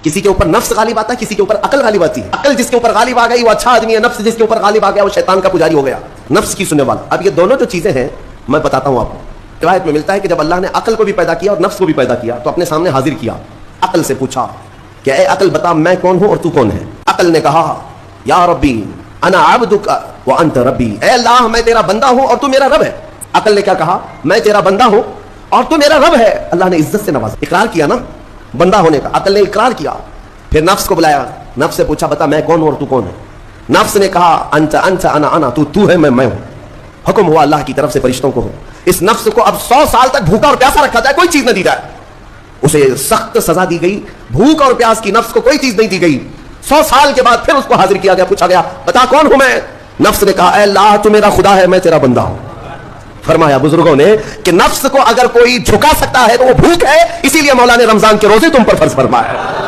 کسی کے اوپر نفس غالب آتا ہے, کسی کے اوپر عقل غالب آتی ہے. عقل جس کے اوپر غالب آ گئی وہ اچھا آدمی ہے, نفس جس کے اوپر غالب آ گیا وہ شیطان کا پجاری ہو گیا, نفس کی سننے والا. اب یہ دونوں جو چیزیں ہیں میں بتاتا ہوں آپ کو. روایت میں ملتا ہے کہ جب اللہ نے عقل کو بھی پیدا کیا اور نفس کو بھی پیدا کیا تو اپنے سامنے حاضر کیا, عقل سے پوچھا کہ اے عقل بتا میں کون ہوں اور تو کون ہے. عقل نے کہا یا ربی انا عبدک وانت ربی, اے اللہ میں تیرا بندہ ہوں اور تو میرا رب ہے. عقل نے کیا کہا, میں تیرا بندہ ہوں اور تو میرا رب ہے. اللہ نے عزت سے نوازا, اقرار کیا نا بندہ ہونے کا, عقل نے اقرار کیا. پھر نفس کو بلایا, نفس سے پوچھا بتا میں کون ہوں اور تو کون ہے. نفس نے کہا انت انت انا انا, تو ہے میں ہوں. حکم ہوا اللہ کی طرف سے فرشتوں کو, اس نفس کو اب 100 سال تک بھوکا اور پیاسا رکھا جائے, کوئی چیز نہ دی جائے. اسے سخت سزا دی گئی, بھوک اور پیاس کی نفس کو کوئی چیز نہیں دی گئی. 100 سال کے بعد پھر اس کو حاضر کیا گیا, پوچھا گیا بتا کون ہوں میں. نفس نے کہا اے اللہ تو میرا خدا ہے, میں تیرا بندہ ہوں. فرمایا بزرگوں نے کہ نفس کو اگر کوئی جھکا سکتا ہے تو وہ بھوک ہے, اسی لیے مولا نے رمضان کے روزے تم پر فرض فرمایا ہے.